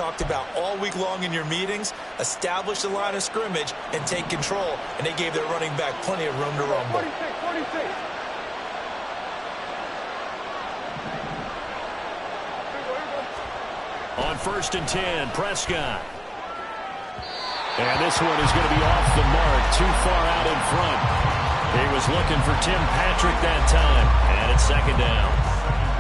talked about all week long in your meetings. Establish the line of scrimmage and take control. And they gave their running back plenty of room to rumble. 46. On 1st and 10, Prescott. And this one is going to be off the mark, too far out in front. He was looking for Tim Patrick that time, and it's 2nd down.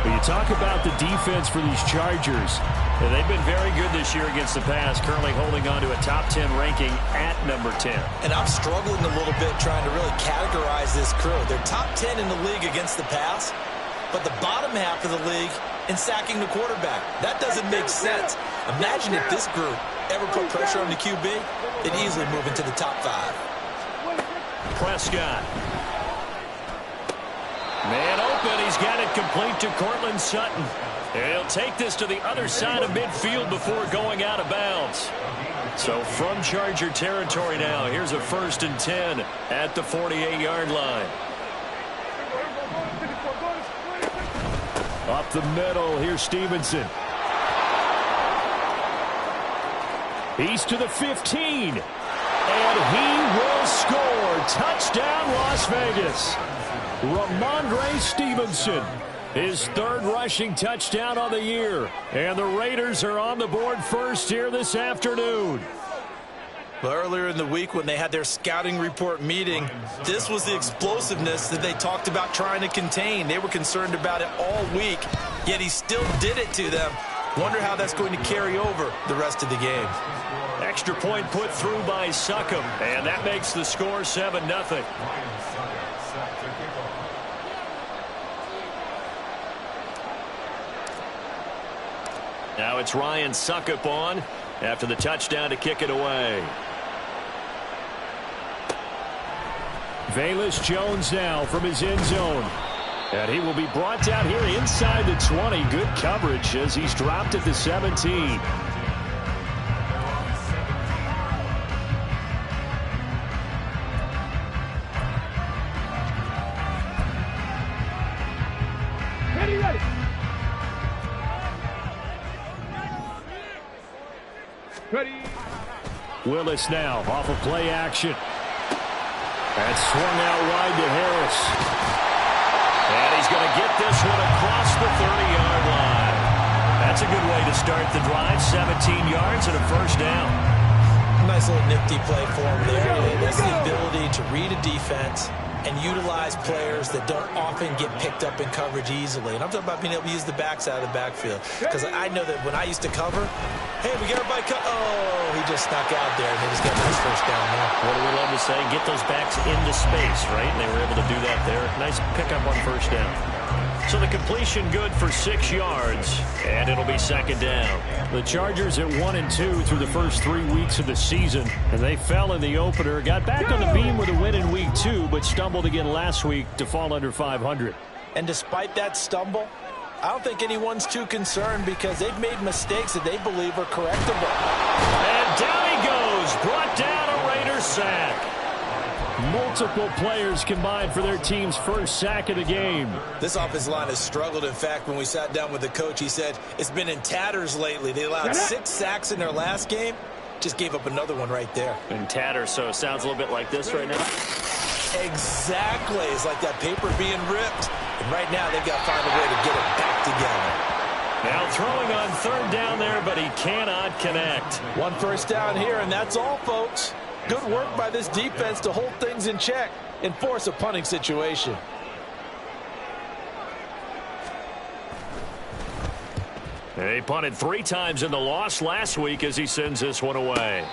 But you talk about the defense for these Chargers. And they've been very good this year against the pass, currently holding on to a top 10 ranking at number 10. And I'm struggling a little bit trying to really categorize this crew. They're top 10 in the league against the pass, but the bottom half of the league in sacking the quarterback. That doesn't make sense. Imagine if this group ever put pressure on the QB, they'd easily move into the top 5. Prescott. Man open. He's got it complete to Cortland Sutton. And he'll take this to the other side of midfield before going out of bounds. So from Charger territory now, here's a 1st and 10 at the 48-yard line. Up the middle, here's Stevenson. He's to the 15. And he will score. Touchdown, Las Vegas. Ramondre Stevenson. His 3rd rushing touchdown on the year. And the Raiders are on the board first here this afternoon. Well, earlier in the week when they had their scouting report meeting, this was the explosiveness that they talked about trying to contain. They were concerned about it all week, yet he still did it to them. Wonder how that's going to carry over the rest of the game. Extra point put through by Succop, and that makes the score 7-0. Now it's Ryan Succop on after the touchdown to kick it away. Velus Jones now from his end zone. And he will be brought down here inside the 20. Good coverage as he's dropped at the 17. Ready. Willis now off of play action. And swung out wide to Harris. And he's going to get this one across the 30-yard line. That's a good way to start the drive. 17 yards and a 1st down. Nice little nifty play for him there. That's the ability to read a defense and utilize players that don't often get picked up in coverage easily. And I'm talking about being able to use the backside of the backfield. Because I know that when I used to cover, hey, we get everybody cut. Oh, he just snuck out there, and they just got a nice 1st down there. What do we love to say? Get those backs into space, right? And they were able to do that there. Nice pickup on 1st down. So the completion good for 6 yards, and it'll be 2nd down. The Chargers at 1-2 through the first 3 weeks of the season, and they fell in the opener. Got back on the beam with a win in week 2, but stumbled again last week to fall under 500. And despite that stumble, I don't think anyone's too concerned because they've made mistakes that they believe are correctable. And down he goes, brought down a Raider sack. Multiple players combined for their team's 1st sack of the game. This offensive line has struggled. In fact, when we sat down with the coach, he said it's been in tatters lately. They allowed 6 sacks in their last game. Just gave up another one right there. In tatters, so it sounds a little bit like this right now. Exactly. It's like that paper being ripped. And right now, they've got to find a way to get it back together. Now throwing on 3rd down there, but he cannot connect. 1 1st down here, and that's all, folks. Good work by this defense to hold things in check and force a punting situation. He punted 3 times in the loss last week as he sends this one away.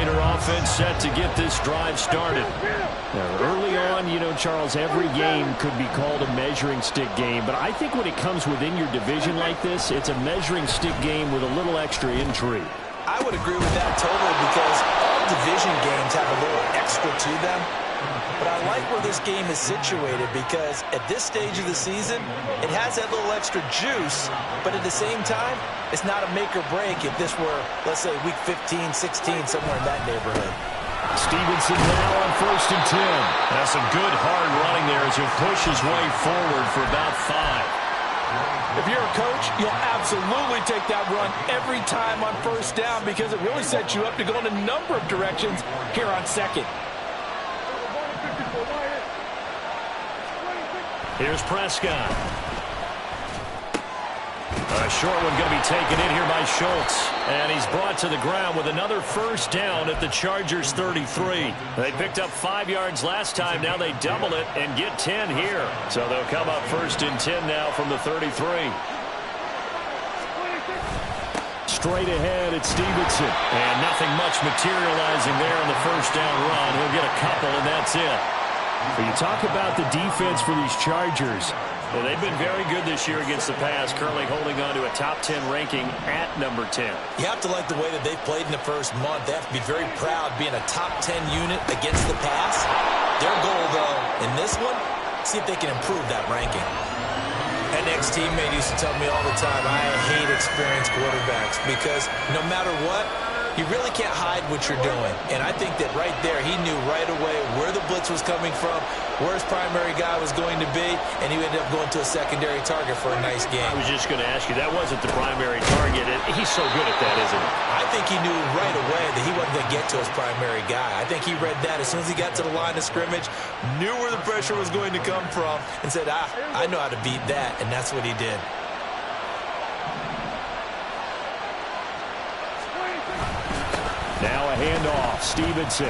Raider offense set to get this drive started. Now, early on, you know, Charles, every game could be called a measuring stick game. But I think when it comes within your division like this, it's a measuring stick game with a little extra intrigue. I would agree with that totally because all division games have a little extra to them. But I like where this game is situated because at this stage of the season, it has that little extra juice, but at the same time, it's not a make or break if this were, let's say, week 15, 16, somewhere in that neighborhood. Stevenson now on 1st and 10. That's some good hard running there as he pushes his way forward for about 5. If you're a coach, you'll absolutely take that run every time on 1st down because it really sets you up to go in a number of directions here on 2nd. Here's Prescott. A short one going to be taken in here by Schultz. And he's brought to the ground with another 1st down at the Chargers' 33. They picked up 5 yards last time. Now they double it and get 10 here. So they'll come up 1st and 10 now from the 33. Straight ahead, it's Stevenson. And nothing much materializing there on the 1st down run. He'll get a couple, and that's it. When you talk about the defense for these Chargers, well, they've been very good this year against the pass, currently holding on to a top 10 ranking at number 10. You have to like the way that they've played in the first month. They have to be very proud being a top 10 unit against the pass. Their goal, though, in this one, see if they can improve that ranking. An ex-teammate used to tell me all the time, I hate experienced quarterbacks because no matter what, you really can't hide what you're doing. And I think that right there, he knew right away where the blitz was coming from, where his primary guy was going to be, and he ended up going to a secondary target for a nice game. I was just going to ask you, that wasn't the primary target, and he's so good at that, isn't he? I think he knew right away that he wasn't going to get to his primary guy. I think he read that as soon as he got to the line of scrimmage, knew where the pressure was going to come from, and said, I know how to beat that, and that's what he did. Now a handoff, Stevenson.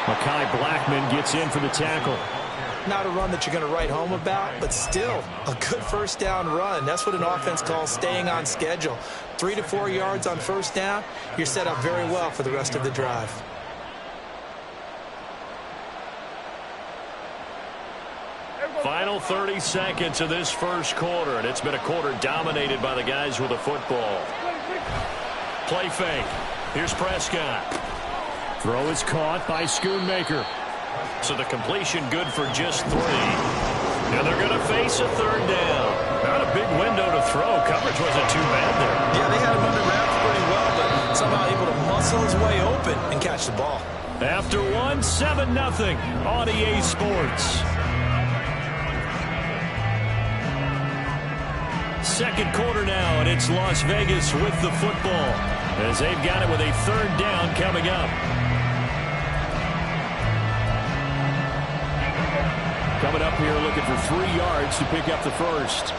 Mekhi Blackman gets in for the tackle. Not a run that you're going to write home about, but still a good 1st down run. That's what an offense calls staying on schedule. 3 to 4 yards on 1st down, you're set up very well for the rest of the drive. Final 30 seconds of this 1st quarter, and it's been a quarter dominated by the guys with the football. Play fake. Here's Prescott. Throw is caught by Schoonmaker. So the completion good for just 3. And they're going to face a 3rd down. Not a big window to throw. Coverage wasn't too bad there. Yeah, they had him under wraps pretty well, but somehow able to muscle his way open and catch the ball. After 7-0 on EA Sports. 2nd quarter now, and it's Las Vegas with the football as they've got it with a 3rd down coming up. Coming up here looking for 3 yards to pick up the 1st.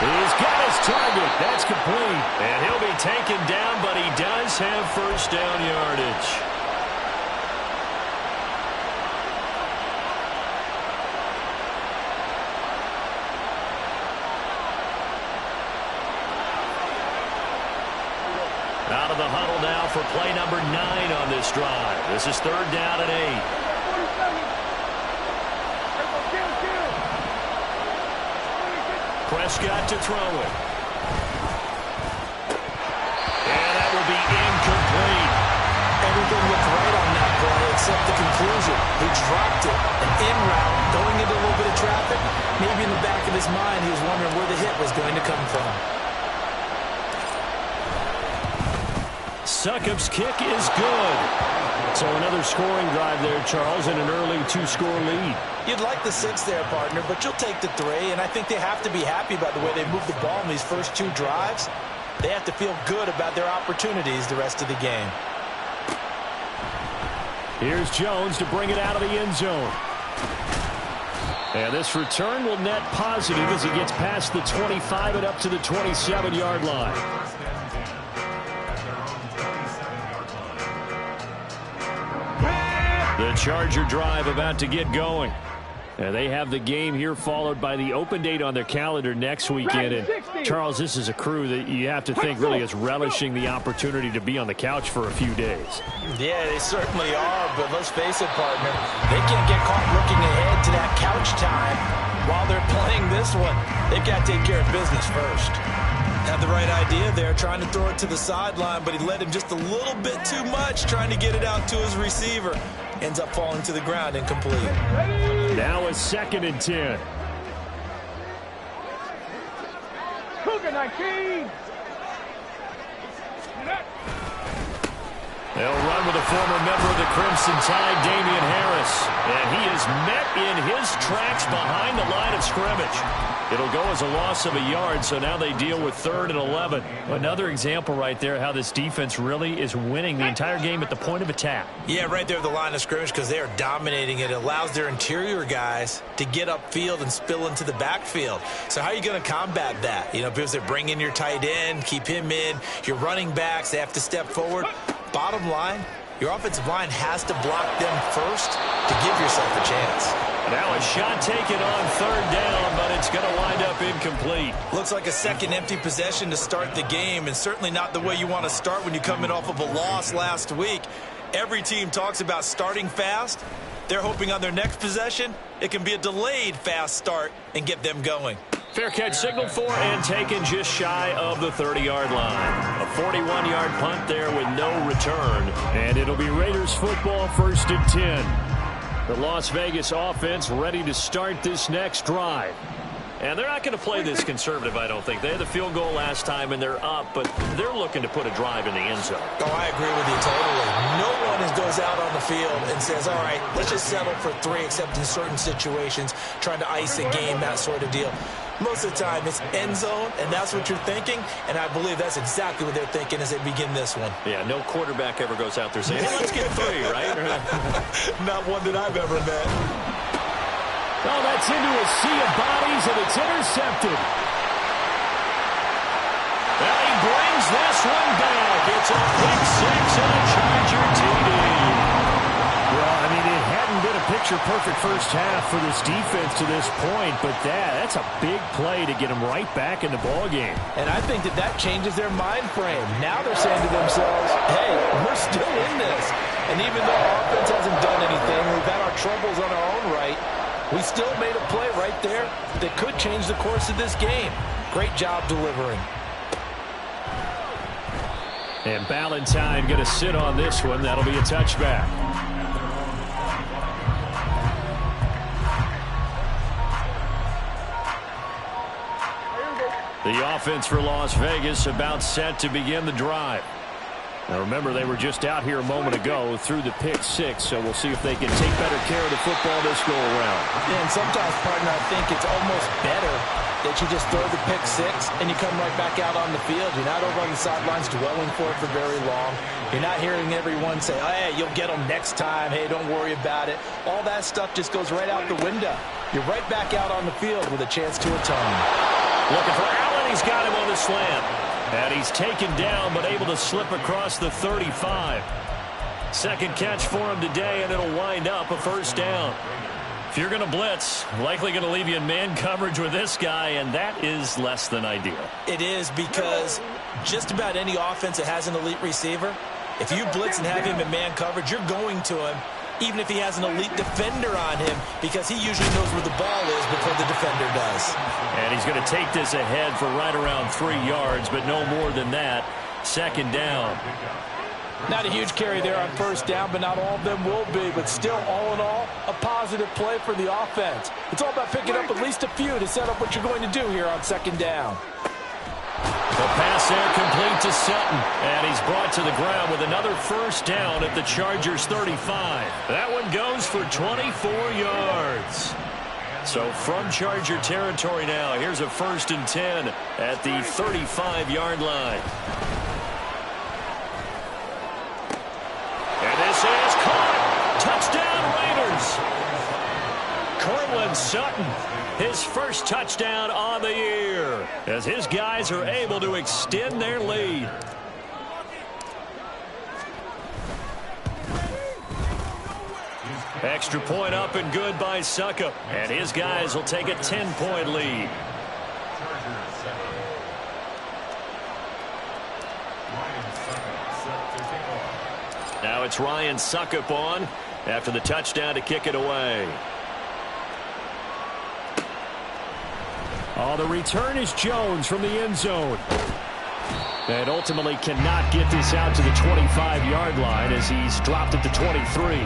He's got his target. That's complete. And he'll be taken down, but he does have 1st down yardage. Out of the huddle now for play number 9 on this drive. This is 3rd down and 8. Prescott to throw it. And that will be incomplete. Everything looked right on that play except the conclusion. He dropped it, an in route, going into a little bit of traffic. Maybe in the back of his mind, he was wondering where the hit was going to come from. Succop's kick is good. So another scoring drive there, Charles, and an early 2-score lead. You'd like the 6 there, partner, but you'll take the 3, and I think they have to be happy about the way they moved the ball in these first 2 drives. They have to feel good about their opportunities the rest of the game. Here's Jones to bring it out of the end zone. And this return will net positive as he gets past the 25 and up to the 27-yard line. The Charger drive about to get going. And they have the game here followed by the open date on their calendar next weekend. And Charles, this is a crew that you have to think really is relishing the opportunity to be on the couch for a few days. Yeah, they certainly are, but let's face it, partner, they can't get caught looking ahead to that couch time while they're playing this one. They've got to take care of business first. Had the right idea there, trying to throw it to the sideline, but he led him just a little bit too much, trying to get it out to his receiver. Ends up falling to the ground, incomplete. Now a 2nd and 10. Cougar 19. They'll run with a former member of the Crimson Tide, Damian Harris. And he is met in his tracks behind the line of scrimmage. It'll go as a loss of a yard, so now they deal with 3rd and 11. Another example right there how this defense really is winning the entire game at the point of attack. Yeah, right there at the line of scrimmage because they are dominating it. It allows their interior guys to get upfield and spill into the backfield. So how are you going to combat that? You know, because they bring in your tight end, keep him in. Your running backs, they have to step forward. Bottom line, your offensive line has to block them first to give yourself a chance. Now a shot taken on 3rd down, but it's going to wind up incomplete. Looks like a second empty possession to start the game, and certainly not the way you want to start when you come in off of a loss last week. Every team talks about starting fast. They're hoping on their next possession, it can be a delayed fast start and get them going. Fair catch signaled for and taken just shy of the 30-yard line. A 41-yard punt there with no return. And it'll be Raiders football, 1st and 10. The Las Vegas offense ready to start this next drive. And they're not going to play this conservative, I don't think. They had the field goal last time, and they're up, but they're looking to put a drive in the end zone. Oh, I agree with you totally. No one goes out on the field and says, all right, let's just settle for 3, except in certain situations, trying to ice a game, that sort of deal. Most of the time, it's end zone, and that's what you're thinking, and I believe that's exactly what they're thinking as they begin this one. Yeah, no quarterback ever goes out there saying, hey, let's get 3, right? Not one that I've ever met. Oh, that's into a sea of bodies, and it's intercepted. Well, he brings this one back. It's a pick 6 and a Charger TD. Well, I mean, it hadn't been a picture-perfect first half for this defense to this point, but that's a big play to get them right back in the ballgame. And I think that changes their mind frame. Now they're saying to themselves, hey, we're still in this. And even though our offense hasn't done anything, we've had our troubles on our own right, we still made a play right there that could change the course of this game. Great job delivering. And Ballantyne going to sit on this one. That'll be a touchback. The offense for Las Vegas about set to begin the drive. Now remember, they were just out here a moment ago through the pick 6, so we'll see if they can take better care of the football this go around. And sometimes, partner, I think it's almost better that you just throw the pick 6 and you come right back out on the field. You're not over on the sidelines dwelling for it for very long. You're not hearing everyone say, oh, hey, you'll get them next time. Hey, don't worry about it. All that stuff just goes right out the window. You're right back out on the field with a chance to atone. Looking for Allen. He's got him on the slant. And he's taken down, but able to slip across the 35. Second catch for him today, and it'll wind up a 1st down. If you're going to blitz, likely going to leave you in man coverage with this guy, and that is less than ideal. It is, because just about any offense that has an elite receiver, if you blitz and have him in man coverage, you're going to him, even if he has an elite defender on him, because he usually knows where the ball is before the defender does. And he's going to take this ahead for right around 3 yards, but no more than that. 2nd down. Not a huge carry there on 1st down, but not all of them will be. But still, all in all, a positive play for the offense. It's all about picking up at least a few to set up what you're going to do here on 2nd down. The pass there complete to Sutton. And he's brought to the ground with another 1st down at the Chargers 35. That one goes for 24 yards. So from Charger territory now, here's a 1st and 10 at the 35-yard line. And this is caught. Touchdown, Raiders. Cortland Sutton, his first touchdown on the year, as his guys are able to extend their lead. Extra point up and good by Suckup. And his guys will take a 10-point lead. Now it's Ryan Suckup on after the touchdown to kick it away. Oh, the return is Jones from the end zone. And ultimately cannot get this out to the 25-yard line as he's dropped at the 23.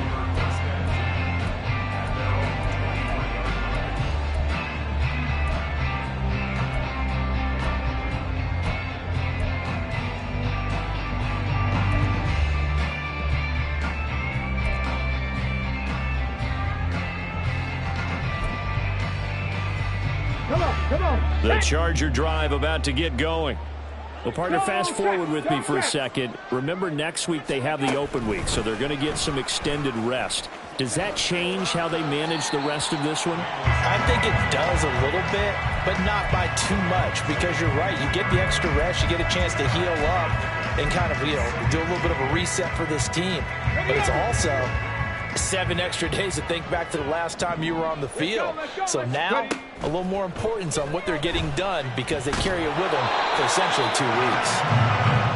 The Charger drive about to get going. Well, partner, fast forward with me for a second. Remember, next week they have the open week, so they're going to get some extended rest. Does that change how they manage the rest of this one? I think it does a little bit, but not by too much, because you're right. You get the extra rest. You get a chance to heal up and kind of, do a little bit of a reset for this team. But it's also 7 extra days to think back to the last time you were on the field. So now, a little more importance on what they're getting done because they carry it with them for essentially 2 weeks.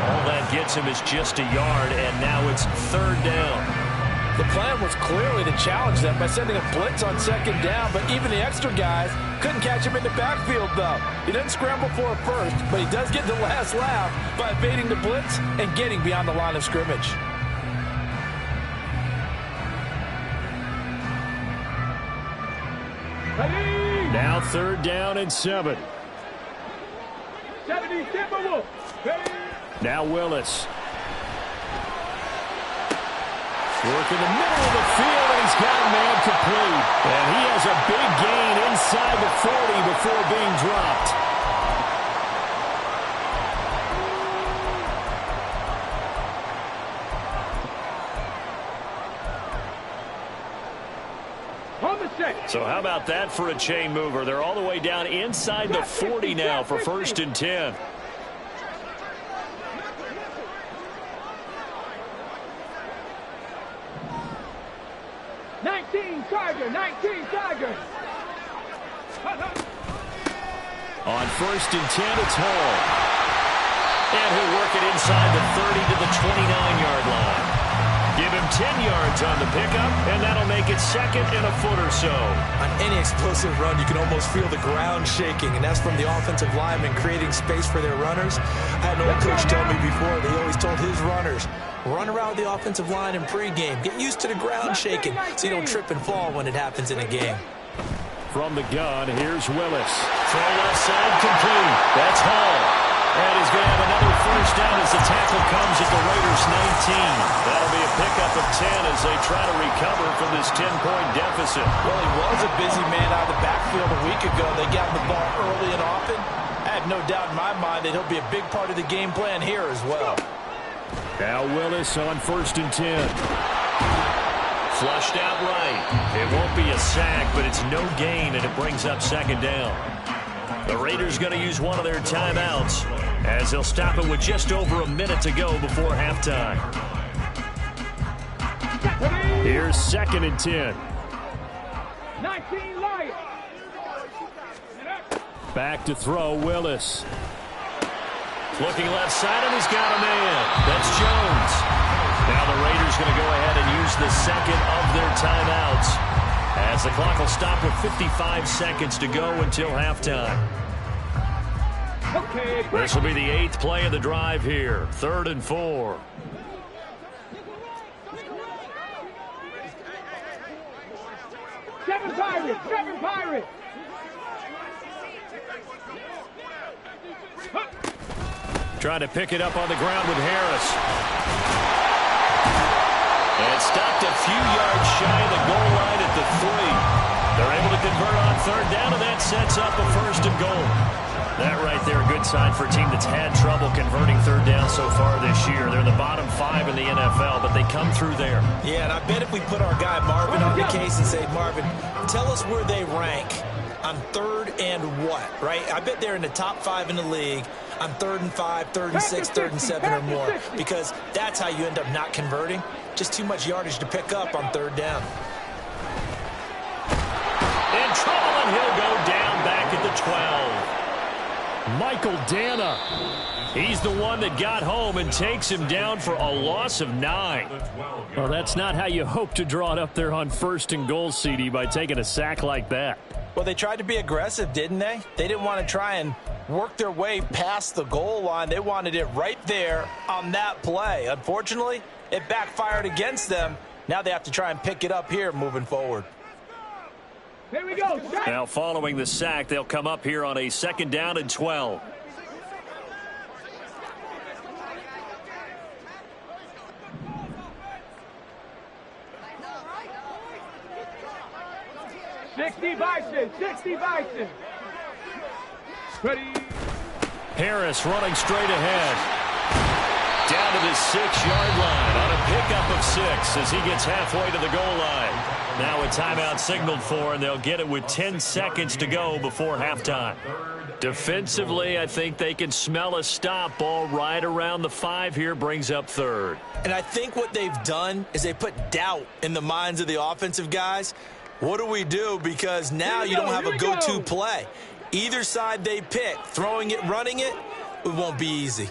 All that gets him is just a yard, and now it's 3rd down. The plan was clearly to challenge them by sending a blitz on 2nd down, but even the extra guys couldn't catch him in the backfield, though. He didn't scramble for it first, but he does get the last laugh by evading the blitz and getting beyond the line of scrimmage. Now 3rd down and 7. Now Willis. Working the middle of the field, and he's got a man complete. And he has a big gain inside the 40 before being dropped. So how about that for a chain mover? They're all the way down inside the 40 now for 1st and 10. On 1st and 10, it's Hall. And he'll work it inside the 30 to the 29-yard line. Give him 10 yards on the pickup, and that'll make it 2nd and a foot or so. On any explosive run, you can almost feel the ground shaking, and that's from the offensive linemen creating space for their runners. I had an old coach tell me before, they always told his runners, run around the offensive line in pregame. Get used to the ground shaking so you don't trip and fall when it happens in a game. From the gun, here's Willis. Throw left side, complete. That's Hall. And he's going to have another 1st down as the tackle comes at the Raiders' 19. That'll be a pickup of 10 as they try to recover from this 10-point deficit. Well, he was a busy man out of the backfield a week ago. They got him the ball early and often. I have no doubt in my mind that he'll be a big part of the game plan here as well. Now Willis on 1st and 10. Flushed out right. It won't be a sack, but it's no gain, and it brings up 2nd down. The Raiders going to use one of their timeouts as they'll stop it with just over a minute to go before halftime. Here's 2nd and 10. 19 Lions. Back to throw, Willis. Looking left side, and he's got a man. That's Jones. Now the Raiders going to go ahead and use the 2nd of their timeouts as the clock will stop with 55 seconds to go until halftime. This will be the 8th play of the drive here. 3rd and 4. Seven Pirates. Trying to pick it up on the ground with Harris. And stopped a few yards shy of the goal line at the 3. They're able to convert on 3rd down, and that sets up a 1st and goal. That right there, a good sign for a team that's had trouble converting 3rd down so far this year. They're in the bottom 5 in the NFL, but they come through there. Yeah, and I bet if we put our guy Marvin on the case and say, Marvin, tell us where they rank on 3rd and what, right? I bet they're in the top 5 in the league on 3rd and 5, 3rd and 6, 3rd and 7 or more, because that's how you end up not converting. Just too much yardage to pick up on 3rd down. Michael Dana. He's the one that got home and takes him down for a loss of 9. Well, that's not how you hope to draw it up there on 1st and goal, CD, by taking a sack like that. Well, they tried to be aggressive, didn't they? They didn't want to try and work their way past the goal line. They wanted it right there on that play. Unfortunately, it backfired against them. Now they have to try and pick it up here moving forward. Here we go. Now following the sack, they'll come up here on a 2nd down and 12. Sixty Bison. Ready. Harris running straight ahead. Down to the 6-yard line on a pickup of 6 as he gets halfway to the goal line. Now a timeout signaled for, and they'll get it with 10 seconds to go before halftime. Defensively, I think they can smell a stop. Ball right around the 5 here, brings up 3rd. And I think what they've done is they put doubt in the minds of the offensive guys. What do we do? Because now you don't have a go-to play. Either side they pick, throwing it, running it, it won't be easy.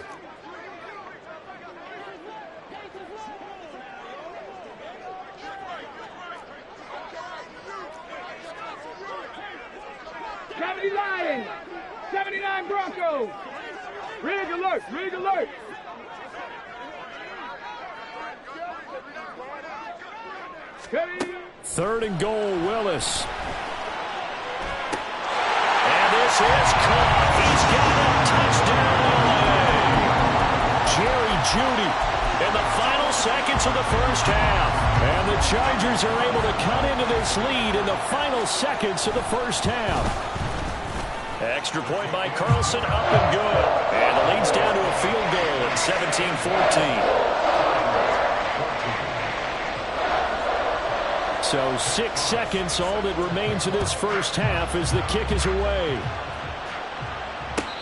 Lions, 79 Broncos. Rig alert, rig alert. Ready. 3rd and goal, Willis. And this is caught. He's got a touchdown. Jerry Jeudy in the final seconds of the first half. And the Chargers are able to cut into this lead in the final seconds of the first half. Extra point by Carlson, up and good. And the lead's down to a field goal at 17-14. So 6 seconds, all that remains of this first half as the kick is away.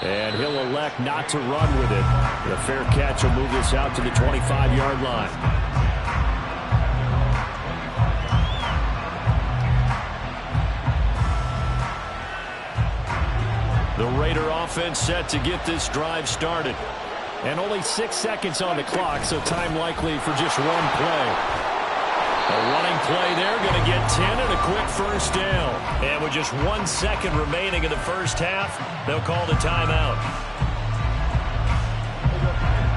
And he'll elect not to run with it. The fair catch will move this out to the 25-yard line. The Raider offense set to get this drive started. And only 6 seconds on the clock, so time likely for just one play. A running play there, going to get 10 and a quick first down. And with just 1 second remaining in the first half, they'll call the timeout.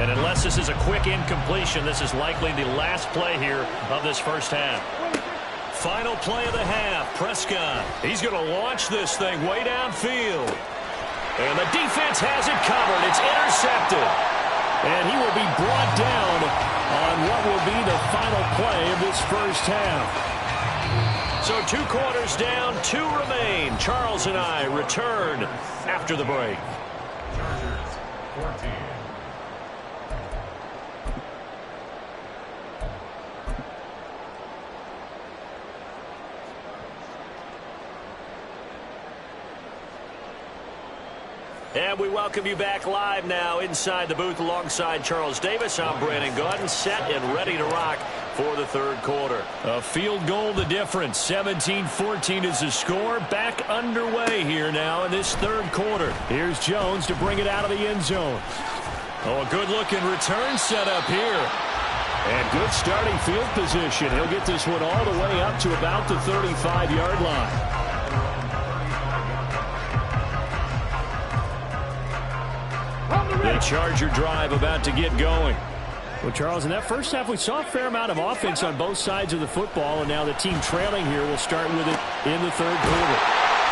And unless this is a quick incompletion, this is likely the last play here of this first half. Final play of the half, Prescott. He's going to launch this thing way downfield. And the defense has it covered. It's intercepted. And he will be brought down on what will be the final play of this first half. So 2 quarters down, 2 remain. Charles and I return after the break. Chargers 14. And we welcome you back live now inside the booth alongside Charles Davis. I'm Brandon Gaudin, set and ready to rock for the 3rd quarter. A field goal the difference. 17-14 is the score. Back underway here now in this 3rd quarter. Here's Jones to bring it out of the end zone. Oh, a good-looking return set up here. And good starting field position. He'll get this one all the way up to about the 35-yard line. The Charger drive about to get going. Well, Charles, in that first half, we saw a fair amount of offense on both sides of the football, and now the team trailing here will start with it in the 3rd quarter.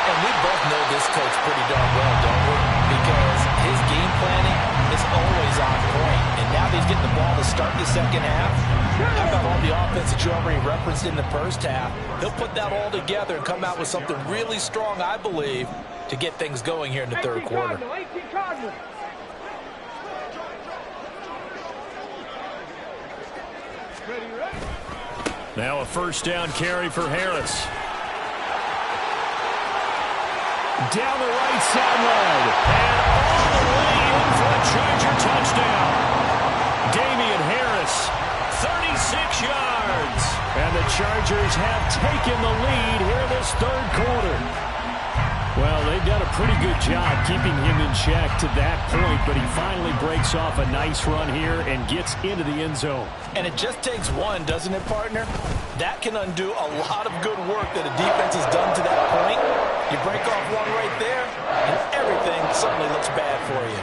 And we both know this coach pretty darn well, don't we? Because his game planning is always on point. And now that he's getting the ball to start the second half, how about all the offense that you already referenced in the first half? He'll put that all together and come out with something really strong, I believe, to get things going here in the 3rd quarter. Now a first down carry for Harris. Down the right sideline. And all the way in for a Charger touchdown. Damian Harris, 36 yards. And the Chargers have taken the lead here in this 3rd quarter. Well, they've done a pretty good job keeping him in check to that point, but he finally breaks off a nice run here and gets into the end zone. And it just takes one, doesn't it, partner? That can undo a lot of good work that a defense has done to that point. You break off one right there, and everything suddenly looks bad for you.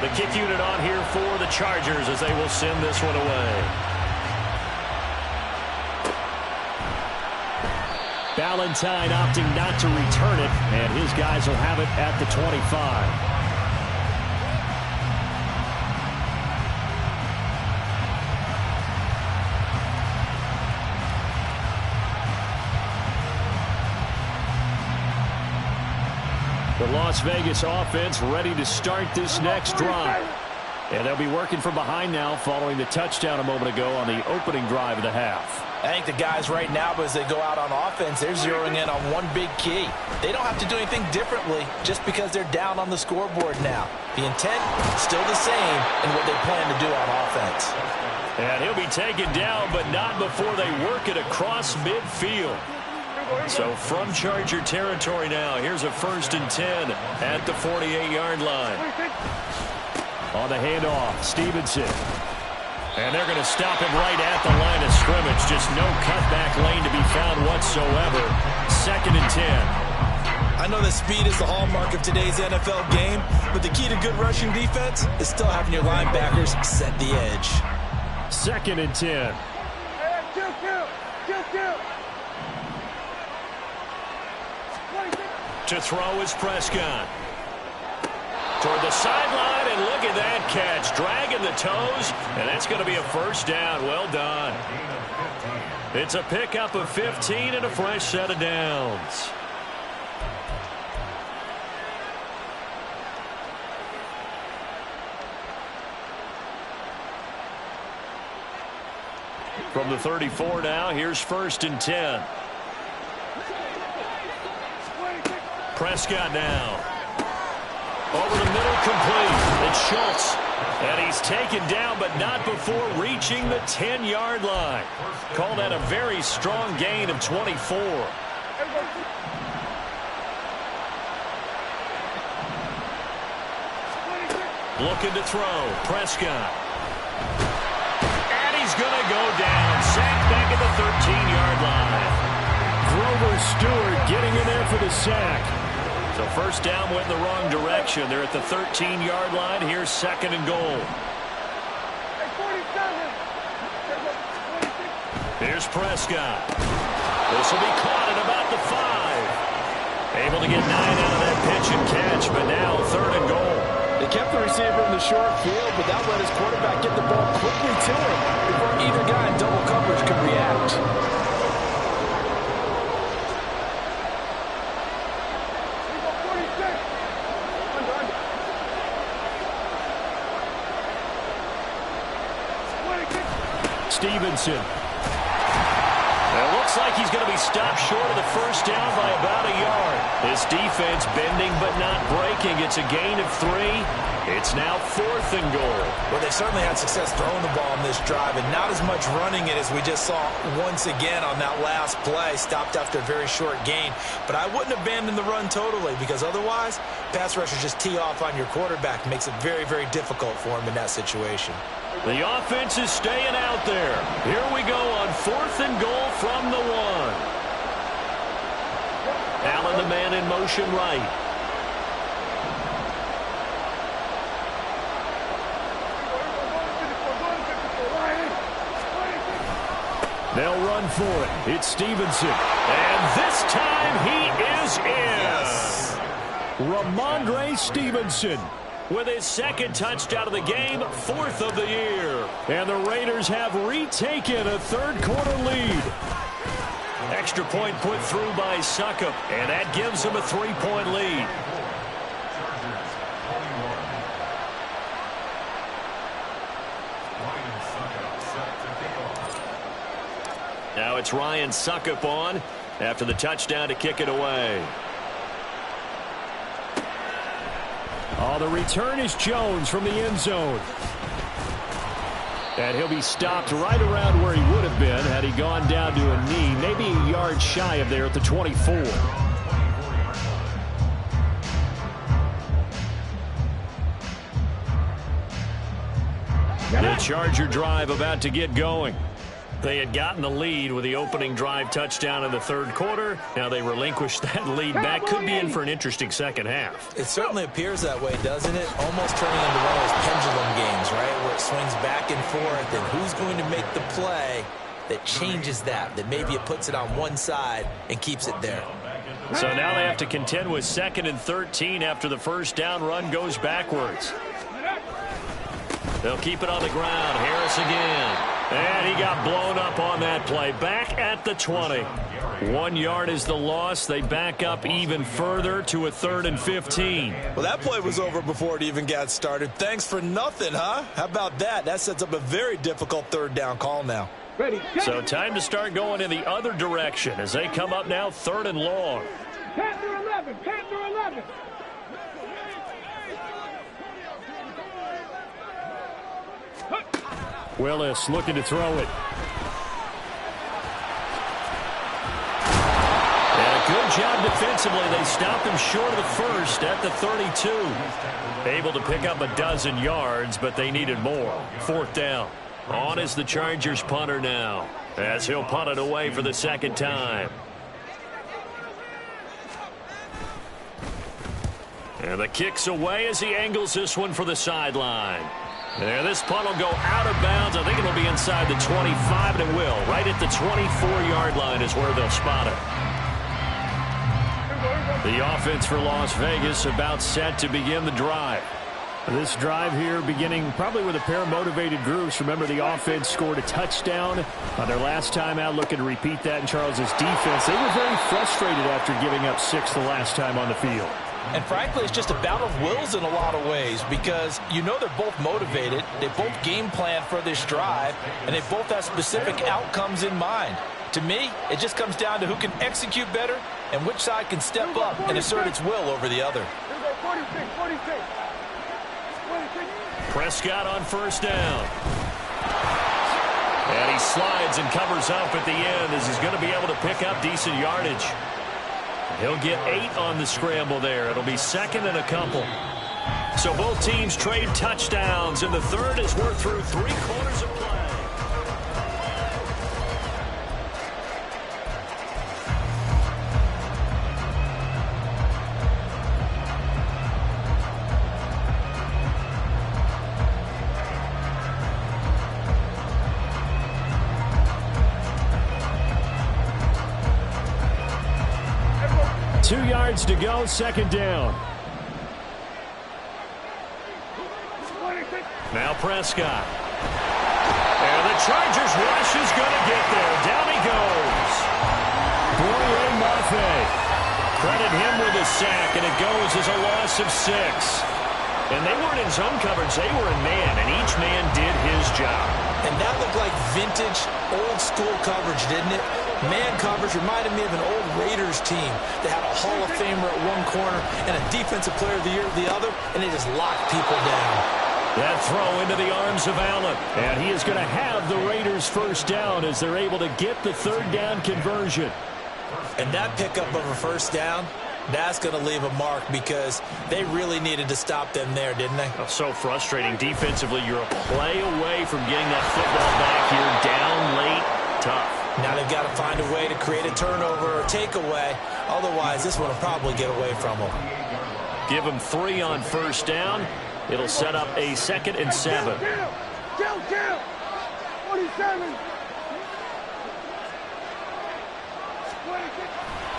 The kick unit on here for the Chargers as they will send this one away. Valentine opting not to return it, and his guys will have it at the 25. The Las Vegas offense ready to start this next drive. And they'll be working from behind now following the touchdown a moment ago on the opening drive of the half. I think the guys right now, as they go out on offense, they're zeroing in on one big key. They don't have to do anything differently just because they're down on the scoreboard now. The intent still the same in what they plan to do on offense. And he'll be taken down, but not before they work it across midfield. So from Charger territory now, here's a 1st and 10 at the 48-yard line. On the handoff, Stevenson. And they're going to stop him right at the line of scrimmage. Just no cutback lane to be found whatsoever. 2nd and 10. I know that speed is the hallmark of today's NFL game, but the key to good rushing defense is still having your linebackers set the edge. 2nd and 10. To throw is Prescott. Toward the sideline, and look at that catch. Dragging the toes, and that's going to be a 1st down. Well done. It's a pickup of 15 and a fresh set of downs. From the 34 now, here's 1st and 10. Prescott now. Over the middle, complete. It's Schultz. And he's taken down, but not before reaching the 10-yard line. Call that a very strong gain of 24. Looking to throw. Prescott. And he's going to go down. Sacked back at the 13-yard line. Grover Stewart getting in there for the sack. So 1st down went in the wrong direction. They're at the 13-yard line. Here's 2nd and goal. Here's Prescott. This will be caught at about the 5. Able to get 9 out of that pitch and catch, but now 3rd and goal. They kept the receiver in the short field, but that let his quarterback get the ball quickly to him before either guy in double coverage could react. Stevenson. It looks like he's going to be stopped short of the 1st down by about a yard. This defense bending but not breaking. It's a gain of 3. It's now 4th and goal. Well, they certainly had success throwing the ball in this drive, and not as much running it as we just saw once again on that last play. Stopped after a very short gain. But I wouldn't abandon the run totally, because otherwise, pass rushers just tee off on your quarterback. Makes it very, very difficult for him in that situation. The offense is staying out there. Here we go on 4th and goal from the 1. Allen, the man in motion right. They'll run for it. It's Stevenson. And this time he is in. Yes. Ramondre Stevenson with his 2nd touchdown of the game, 4th of the year. And the Raiders have retaken a 3rd quarter lead. Extra point put through by Succop, and that gives him a 3-point lead. Now it's Ryan Succop on after the touchdown to kick it away. Oh, the return is Jones from the end zone. And he'll be stopped right around where he would have been had he gone down to a knee, maybe a yard shy of there at the 24. The Charger drive about to get going. They had gotten the lead with the opening drive touchdown in the third quarter. Now they relinquished that lead back. Could be in for an interesting second half. It certainly appears that way, doesn't it? Almost turning into one of those pendulum games, right, where it swings back and forth, and who's going to make the play that changes that maybe it puts it on one side and keeps it there. So now they have to contend with 2nd and 13 after the first down run goes backwards. They'll keep it on the ground. Harris again. And he got blown up on that play. Back at the 20. 1 yard is the loss. They back up even further to a 3rd and 15. Well, that play was over before it even got started. Thanks for nothing, huh? How about that? That sets up a very difficult 3rd down call now. Ready. So time to start going in the other direction as they come up now 3rd and long. Panther 11. Panther 11. Willis looking to throw it. And a good job defensively. They stopped him short of the first at the 32. Able to pick up a dozen yards, but they needed more. 4th down. On is the Chargers punter now, as he'll punt it away for the 2nd time. And the kick's away as he angles this one for the sideline. There, this punt will go out of bounds. I think it'll be inside the 25, and it will. Right at the 24-yard line is where they'll spot it. The offense for Las Vegas about set to begin the drive. This drive here beginning probably with a pair of motivated groups. Remember, the offense scored a touchdown on their last time out. Looking to repeat that in Charles's defense. They were very frustrated after giving up 6 the last time on the field. And frankly, it's just a battle of wills in a lot of ways because you know they're both motivated. They both game plan for this drive, and they both have specific outcomes in mind. To me, it just comes down to who can execute better and which side can step up and assert its will over the other. 46. Prescott on 1st down. And he slides and covers up at the end as he's going to be able to pick up decent yardage. He'll get 8 on the scramble there. It'll be 2nd and a couple. So both teams trade touchdowns, and the third is worth through 3 quarters of play. To go, 2nd down. Now Prescott. And the Chargers rush is going to get there. Down he goes. Boye Mafe. Credit him with a sack, and it goes as a loss of 6. And they weren't in zone coverage. They were in man, and each man did his job. And that looked like vintage, old-school coverage, didn't it? Man coverage reminded me of an old Raiders team that had a Hall of Famer at one corner and a Defensive Player of the Year at the other, and they just locked people down. That throw into the arms of Allen. And he is going to have the Raiders 1st down as they're able to get the 3rd down conversion. And that pickup of a 1st down, that's going to leave a mark because they really needed to stop them there, didn't they? Oh, so frustrating. Defensively, you're a play away from getting that football back here. Down late, tough. Now they've got to find a way to create a turnover or takeaway. Otherwise, this one will probably get away from them. Give them 3 on 1st down. It'll set up a 2nd and 7. Kill. 47.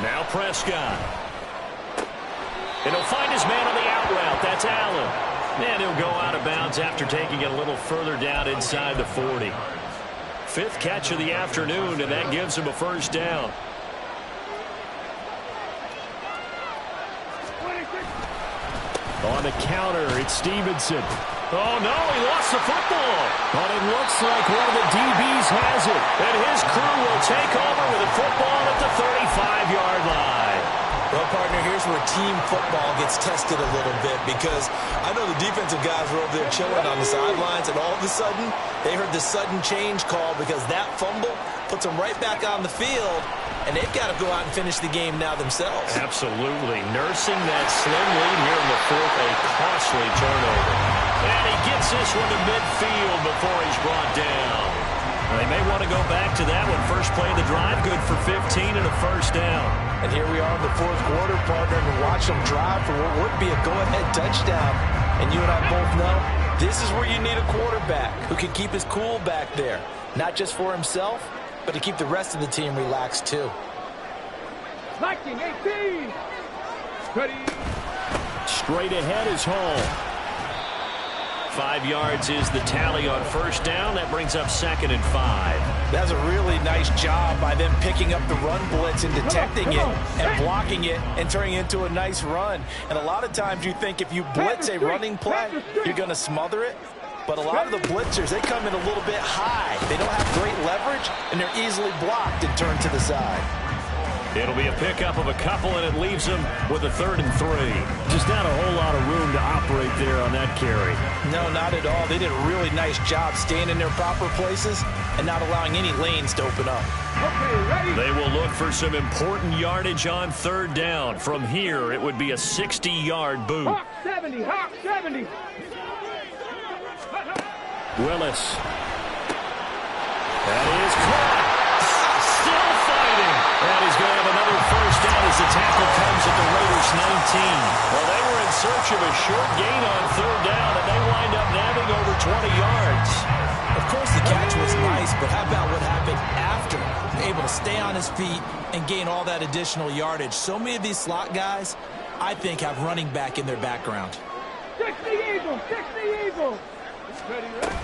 Now Prescott. And he'll find his man on the out route. That's Allen. And he'll go out of bounds after taking it a little further down inside the 40. 5th catch of the afternoon, and that gives him a 1st down. On the counter, it's Stevenson. Oh, no, he lost the football. But it looks like one of the DBs has it. And his crew will take over with the football at the 35-yard line. Well, partner, here's where team football gets tested a little bit because I know the defensive guys were over there chilling on the sidelines, and all of a sudden, they heard the sudden change call because that fumble puts them right back on the field, and they've got to go out and finish the game now themselves. Absolutely. Nursing that slim lead here in the 4th, a costly turnover. And he gets this one to midfield before he's brought down. They may want to go back to that one. First play of the drive, good for 15 and a first down. And here we are in the fourth quarter, partner, and watch them drive for what would be a go-ahead touchdown. And you and I both know this is where you need a quarterback who can keep his cool back there. Not just for himself, but to keep the rest of the team relaxed too. Liking 18. Ready. Straight ahead is Hall. 5 yards is the tally on first down. That brings up 2nd and 5. That's a really nice job by them picking up the run blitz and detecting it and blocking it and turning it into a nice run. And a lot of times you think if you blitz a running play, you're going to smother it. But a lot of the blitzers, they come in a little bit high. They don't have great leverage, and they're easily blocked and turned to the side. It'll be a pickup of a couple, and it leaves them with a 3rd and 3. Just not a whole lot of room to operate there on that carry. No, not at all. They did a really nice job staying in their proper places and not allowing any lanes to open up. Okay, ready. They will look for some important yardage on 3rd down. From here, it would be a 60-yard boot. Hawk 70, Hawk 70. Willis. That is caught. Still fighting. And he's going to have another first down as the tackle comes at the Raiders 19. Well, they were in search of a short gain on 3rd down, and they wind up nabbing over 20 yards. Of course, the catch was nice, but how about what happened after? Able to stay on his feet and gain all that additional yardage. So many of these slot guys, I think, have running back in their background. 60 Eagles, 60 Eagles. Ready, ready.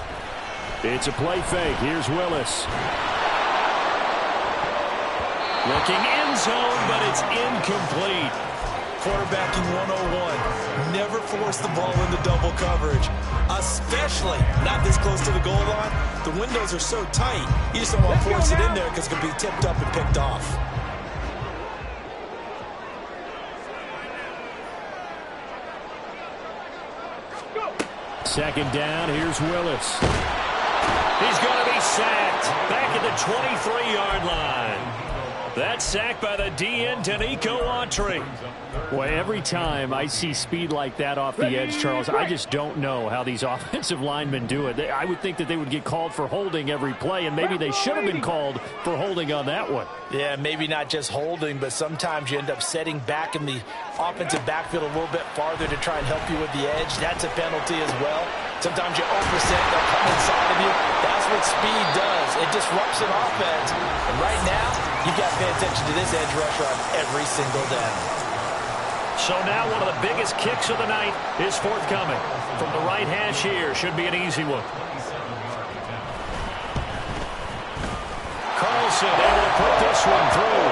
It's a play fake. Here's Willis. Looking end zone, but it's incomplete. Quarterbacking 101. Never force the ball into double coverage, especially not this close to the goal line. The windows are so tight, you just don't want to force it in there because it could be tipped up and picked off. Second down, here's Willis. He's going to be sacked back at the 23-yard line. That's sacked by the DN, Danico Autry. Well, every time I see speed like that off the edge, Charles, I just don't know how these offensive linemen do it. I would think that they would get called for holding every play, and maybe they should have been called for holding on that one. Yeah, maybe not just holding, but sometimes you end up setting back in the offensive backfield a little bit farther to try and help you with the edge. That's a penalty as well. Sometimes you overset, they'll come inside of you. That's what speed does. It disrupts an offense. And right now, you've got to pay attention to this edge rusher on every single down. So now one of the biggest kicks of the night is forthcoming. From the right hash here, should be an easy one. Carlson able to put this one through.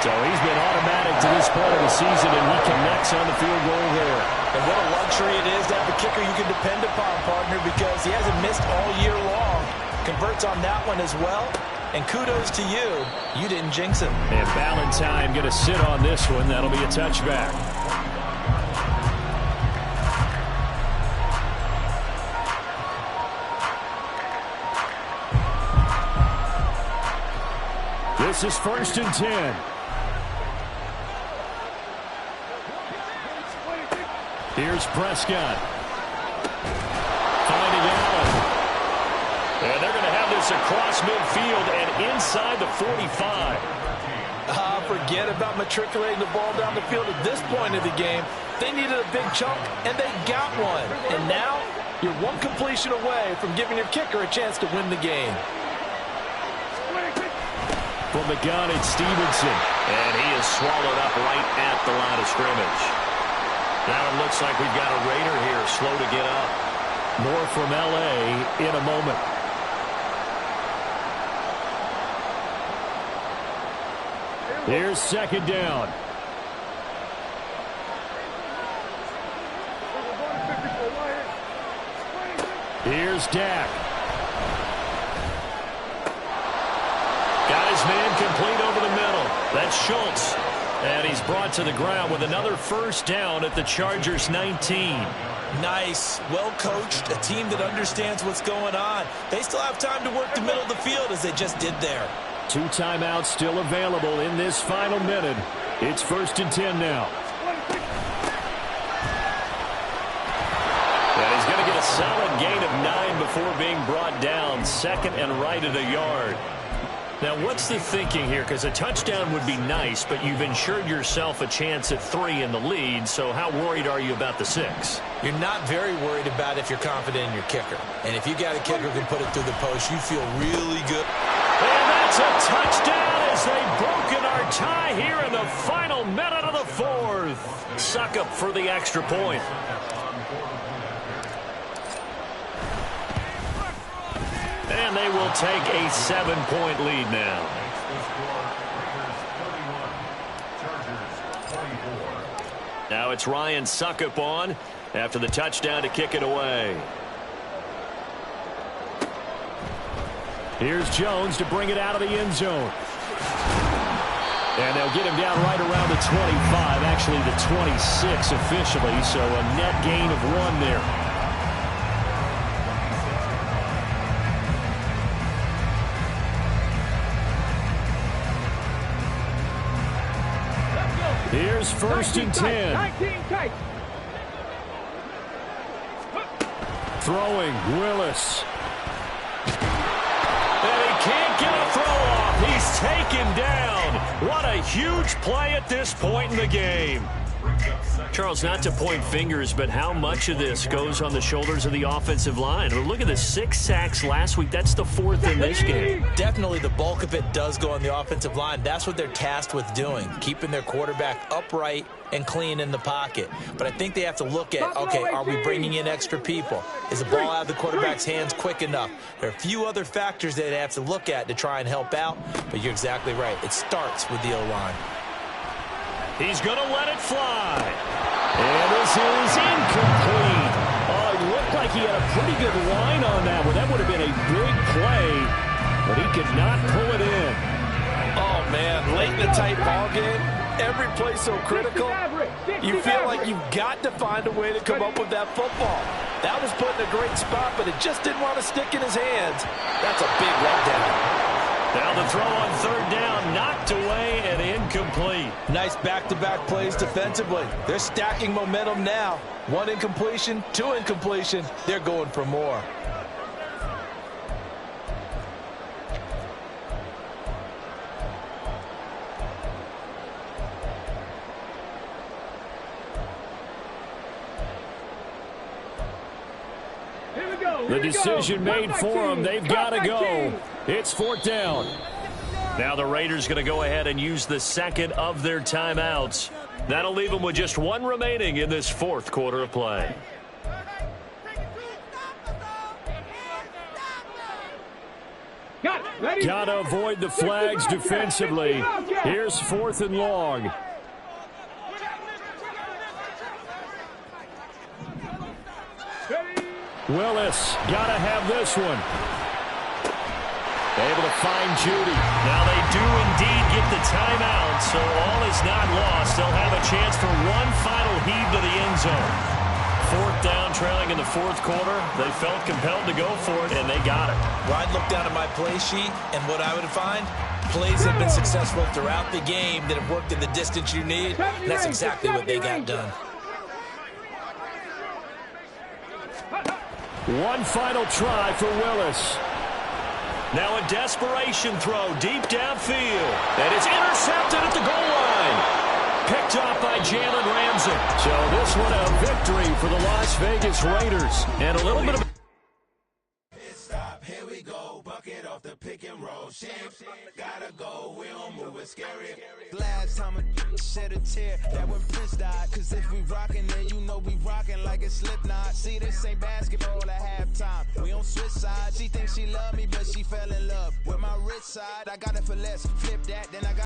So he's been automatic to this point of the season, and he connects on the field goal there. And what a luxury it is to have a kicker you can depend upon, partner, because he hasn't missed all year long. Converts on that one as well. And kudos to you. You didn't jinx him. And Valentine going to sit on this one. That'll be a touchback. This is 1st and 10. Here's Prescott. Finding Allen. And they're going to have this across midfield and inside the 45. Forget about matriculating the ball down the field at this point of the game. They needed a big chunk, and they got one. And now, you're one completion away from giving your kicker a chance to win the game. From the gun, it's Stevenson. And he is swallowed up right at the line of scrimmage. Now it looks like we've got a Raider here, slow to get up. More from L.A. in a moment. Here's 2nd down. Here's Dak. Got his man complete over the middle. That's Schultz. And he's brought to the ground with another first down at the Chargers 19. Nice, well coached, a team that understands what's going on. They still have time to work the middle of the field as they just did there. 2 timeouts still available in this final minute. It's 1st and 10 now. And he's going to get a Solid gain of 9 before being brought down. Second and right at a yard. Now, what's the thinking here? Because a touchdown would be nice, but you've ensured yourself a chance at 3 in the lead, so how worried are you about the 6? You're not very worried about if you're confident in your kicker. And if you got a kicker who can put it through the post, you feel really good. And that's a touchdown as they've broken our tie here in the final minute of the 4th. Suck up for the extra point. And they will take a 7-point lead now. Now it's Ryan Suckup on after the touchdown to kick it away. Here's Jones to bring it out of the end zone. And they'll get him down right around the 25, actually the 26 officially, so a net gain of 1 there. Here's 1st and 10. 19 tight. Throwing, Willis. And he can't get a throw off. He's taken down. What a huge play at this point in the game. Charles, not to point fingers, but how much of this goes on the shoulders of the offensive line? I mean, look at the 6 sacks last week. That's the 4th in this game. Definitely the bulk of it does go on the offensive line. That's what they're tasked with doing, keeping their quarterback upright and clean in the pocket. But I think they have to look at, okay, are we bringing in extra people? Is the ball out of the quarterback's hands quick enough? There are a few other factors that they have to look at to try and help out, but you're exactly right. It starts with the O-line. He's going to let it fly. And this is incomplete. Oh, it looked like he had a pretty good line on that one. That would have been a big play, but he could not pull it in. Oh, man, late in the tight ball game, every play so critical, you feel like you've got to find a way to come up with that football. That was put in a great spot, but it just didn't want to stick in his hands. That's a big letdown. Now the throw on 3rd down, knocked away and incomplete. Nice back-to-back plays defensively. They're stacking momentum now. 1 incompletion, 2 incompletion. They're going for more. The decision made for them. They've got to go. It's 4th down. Now the Raiders going to go ahead and use the 2nd of their timeouts. That'll leave them with just 1 remaining in this 4th quarter of play. Got to avoid the flags defensively. Here's 4th and long. Willis got to have this one. Able to find Judy. Now they do indeed get the timeout, so all is not lost. They'll have a chance for 1 final heave to the end zone. 4th down, trailing in the 4th quarter. They felt compelled to go for it, and they got it. Well, I'd look down at my play sheet, and what I would find, plays have been successful throughout the game that have worked in the distance you need. And that's exactly what they got done. 1 final try for Willis. Now a desperation throw deep downfield. And it's intercepted at the goal line. Picked off by Jalen Ramsey. So this one a victory for the Las Vegas Raiders. And a little bit of... Stop, here we go. Bucket off the pick and roll. Gotta go, we don't move it scary. Last time a shed a tear, that when Prince died. Cause if we rockin' then you know we rockin' like a Slipknot. See, this ain't basketball at halftime. We on switch sides. She thinks she love me, but she fell in love with my rich side. I got it for less, flip that, then I got